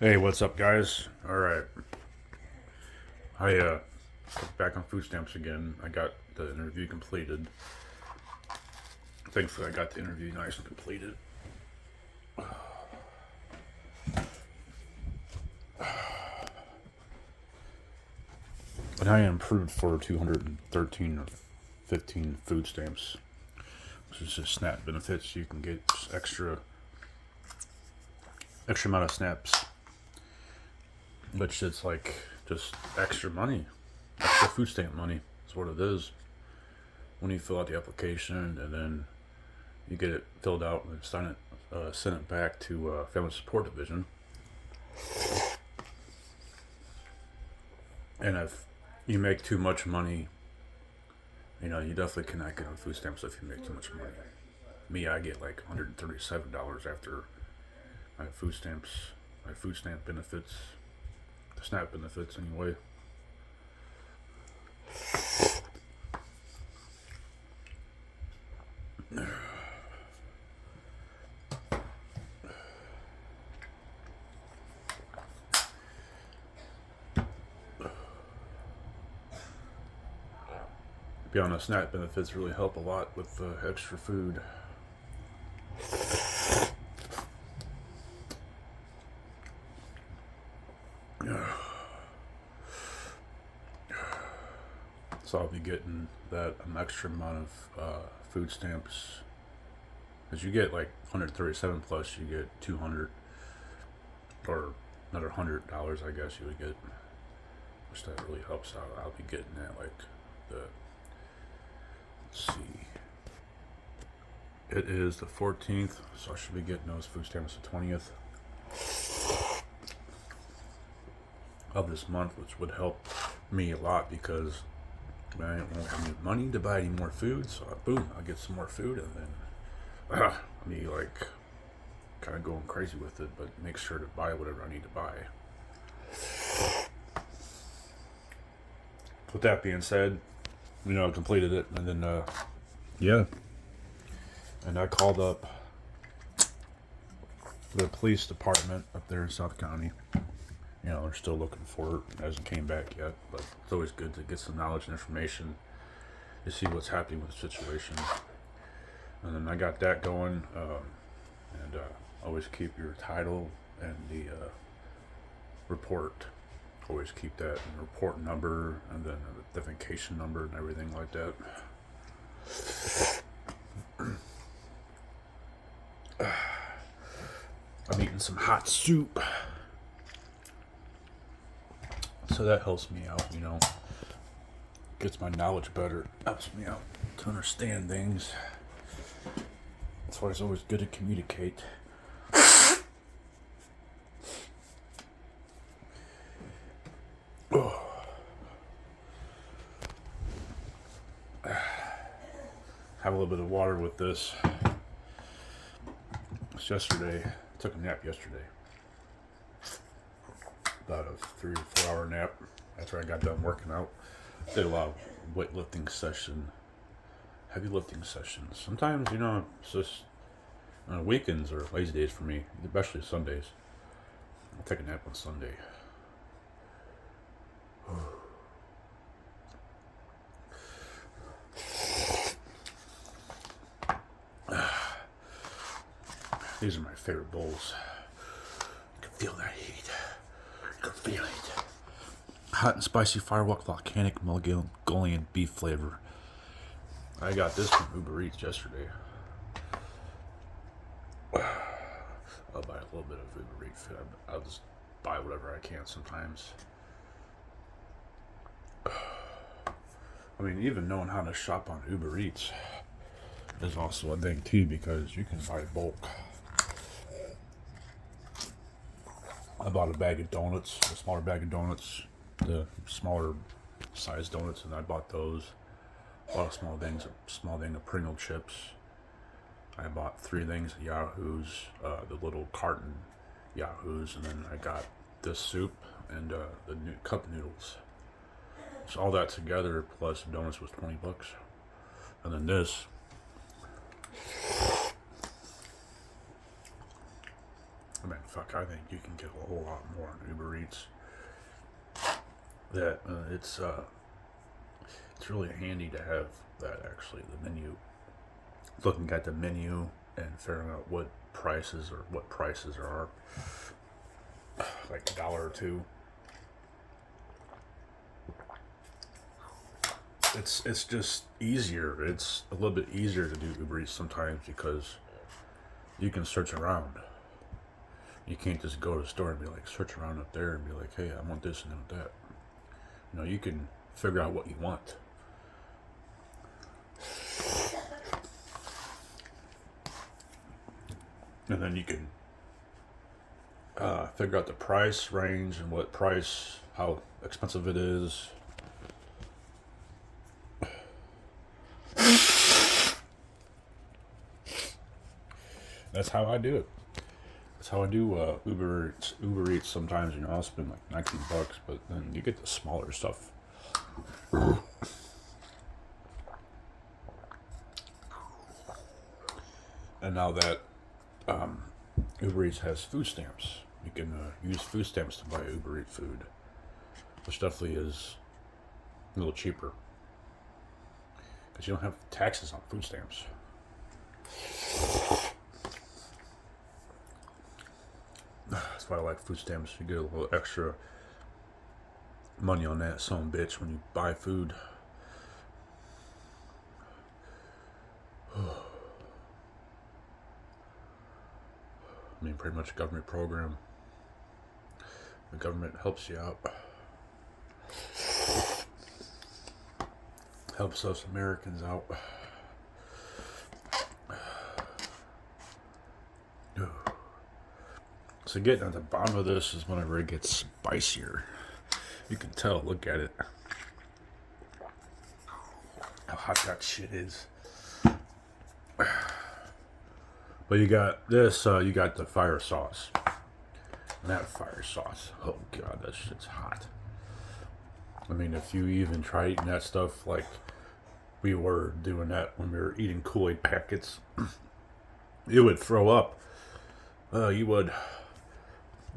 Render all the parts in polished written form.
Hey, what's up, guys? All right, I back on food stamps again. I got the interview completed. Thankfully, I got the interview nice and completed. And I am approved for 213 or 15 food stamps, which is just SNAP benefits. You can get extra amount of snaps, which is like just extra money, extra food stamp money. That's what it is. When you fill out the application and then you get it filled out and send it back to Family Support Division. And if you make too much money, you definitely cannot get on food stamps if you make too much money. Me, I get like $137 after my food stamp benefits, the SNAP benefits anyway. To be honest, SNAP benefits really help a lot with extra food. So I'll be getting that an extra amount of food stamps. As you get like 137 plus, you get 200 or another $100, I guess you would get, which that really helps out. I'll be getting that like the. Let's see. It is the 14th, so I should be getting those food stamps the 20th of this month, which would help me a lot because I won't have any money to buy any more food. So boom, I'll get some more food, and then me like kind of going crazy with it, but make sure to buy whatever I need to buy. With that being said, I completed it, and then yeah, and I called up the police department up there in South County. They're still looking for it. It hasn't came back yet, but it's always good to get some knowledge and information to see what's happening with the situation. And then I got that going, and always keep your title and the report. Always keep that and report number and then the identification number and everything like that. I'm eating some hot soup. So that helps me out, Gets my knowledge better. Helps me out to understand things. That's why it's always good to communicate. Have a little bit of water with this. It's yesterday. I took a nap yesterday. About a 3 or 4 hour nap after I got done working out. Did a lot of weightlifting heavy lifting sessions. Sometimes, it's just weekends or lazy days for me, especially Sundays. I'll take a nap on Sunday. These are my favorite bowls. You can feel that heat. You can feel it. Hot and spicy Firewalk volcanic Mongolian beef flavor. I got this from Uber Eats yesterday. I'll buy a little bit of Uber Eats food. I'll just buy whatever I can sometimes. I mean, even knowing how to shop on Uber Eats is also a thing too, because you can buy bulk. I bought a bag of donuts, a smaller bag of donuts, the smaller size donuts, and I bought those. Bought a small thing of Pringle chips. I bought 3 things of Yahoo's, the little carton Yahoo's, and then I got this soup and the cup noodles. So all that together plus the donuts was $20, and then this. I mean, fuck, I think you can get a whole lot more on Uber Eats. That it's really handy to have that, actually, the menu. Looking at the menu and figuring out what prices are, like $1 or $2. It's just easier. It's a little bit easier to do Uber Eats sometimes because you can search around. You can't just go to the store and be like, search around up there and be like, hey, I want this and I want that. You know, you can figure out what you want. And then you can figure out the price range and how expensive it is. That's how I do it. That's how I do Uber Eats sometimes. You know, I'll spend like $19, but then you get the smaller stuff. And now that Uber Eats has food stamps, you can use food stamps to buy Uber Eats food, which definitely is a little cheaper because you don't have taxes on food stamps. That's why I like food stamps. You get a little extra money on that son bitch when you buy food. I mean, pretty much a government program. The government helps you out. Helps us Americans out. So getting at the bottom of this is whenever it gets spicier. You can tell, look at it. How hot that shit is. But you got this, you got the fire sauce. And that fire sauce, oh god, that shit's hot. I mean, if you even try eating that stuff like we were doing that when we were eating Kool-Aid packets, you would throw up. You would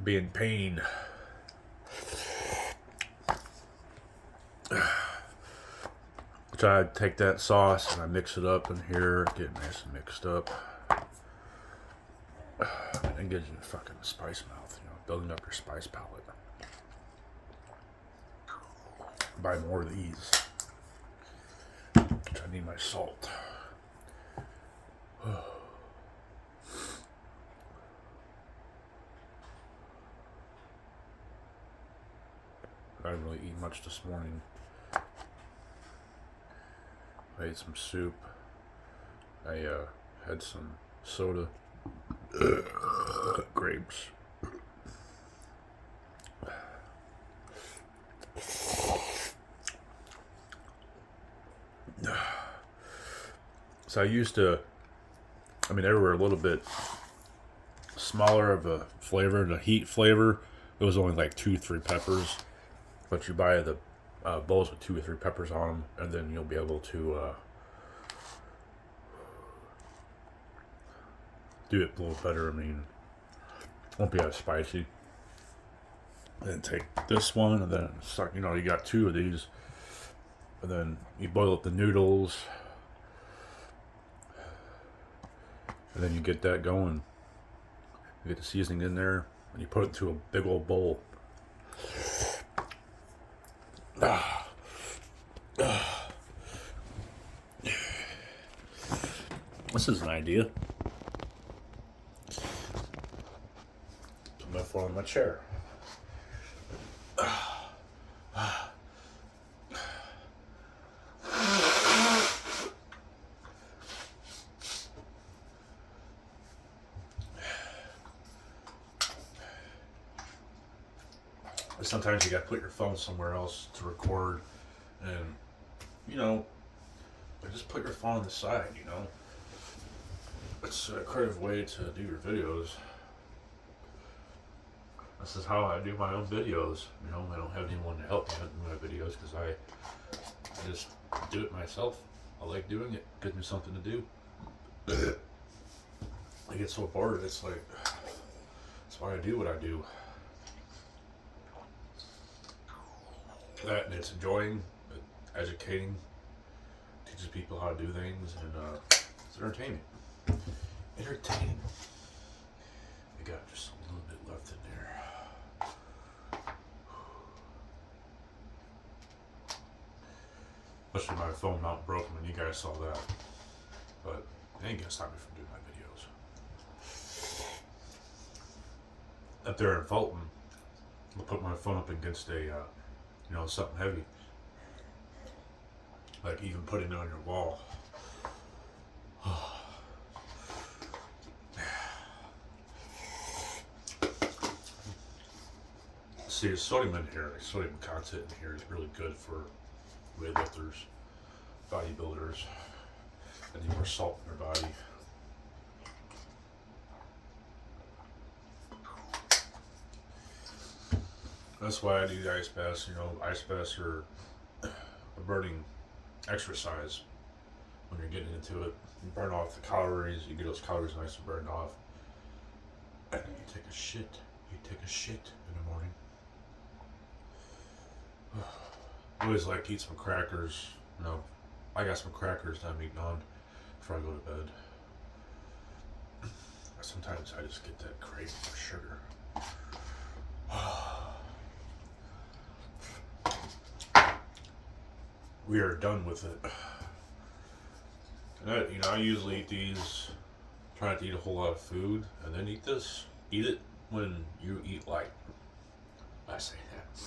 be in pain. So I take that sauce and I mix it up in here, get it nice and mixed up. And it gives you a fucking spice mouth, you know, building up your spice palette. Buy more of these. Which I need my salt. I didn't really eat much this morning. I ate some soup. I had some soda. Grapes. So I used to, I mean, they were a little bit smaller of a flavor, the heat flavor. It was only like 2-3 peppers. But you buy the bowls with 2 or 3 peppers on them, and then you'll be able to do it a little better. I mean, won't be as spicy. And then take this one, and then start, you know, you got 2 of these, and then you boil up the noodles, and then you get that going. You get the seasoning in there, and you put it into a big old bowl. This is an idea. Put my phone on my chair. Sometimes you gotta put your phone somewhere else to record, and you know, just put your phone on the side. You know, it's a creative way to do your videos. This is how I do my own videos. You know, I don't have anyone to help me do my videos because I just do it myself. I like doing it. Gives me something to do. I get so bored. It's like That's why I do what I do. That, and it's enjoying, educating, teaches people how to do things, and it's entertaining. Entertaining. I got just a little bit left in there. Especially my phone not broken when you guys saw that. But it ain't gonna stop me from doing my videos. Up there in Fulton, I'll put my phone up against a, something heavy. Like even putting it on your wall. See, the sodium in here, the sodium content in here is really good for weightlifters, bodybuilders, that need more salt in their body. That's why I do the ice baths. Ice baths are a burning exercise when you're getting into it. You burn off the calories, you get those calories nice and burned off. And then you take a shit. You take a shit in the morning. I always like to eat some crackers. I got some crackers that I'm eating on before I go to bed. Sometimes I just get that craving for sugar. We are done with it. And I usually eat these, try not to eat a whole lot of food, and then eat this. Eat it when you eat light. I say that.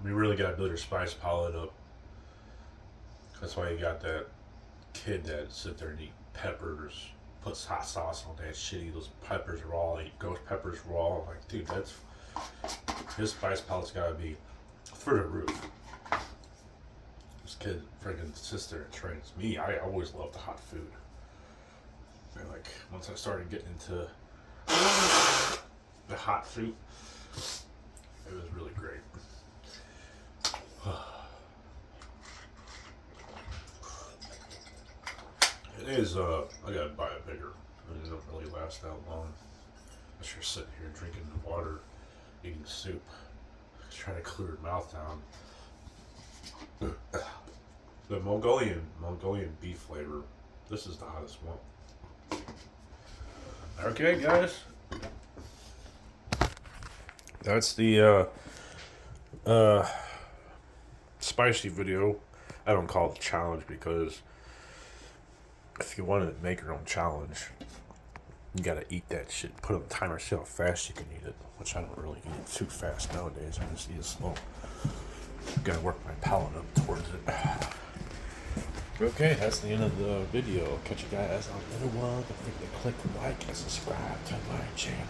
You really got to build your spice palette up. That's why you got that kid that sit there and eat peppers, puts hot sauce on that shit, eat those peppers raw, eat ghost peppers raw. I'm like, dude, his spice palette's gotta be through the roof. This kid freaking sits there and trains me. I always loved the hot food. And like, once I started getting into the hot soup, it was really great. It is, I gotta buy it bigger. It don't really last that long. I'm just sitting here drinking water, eating soup, just trying to clear your mouth down. The Mongolian beef flavor. This is the hottest one. Okay, guys. That's the spicy video. I don't call it a challenge because if you want to make your own challenge, you gotta eat that shit. Put on the timer, see how fast you can eat it. Which I don't really eat it too fast nowadays. I just eat it slow. Gotta work my palate up towards it. Okay, that's the end of the video. Catch you guys on the other one. Don't forget to click like and subscribe to my channel.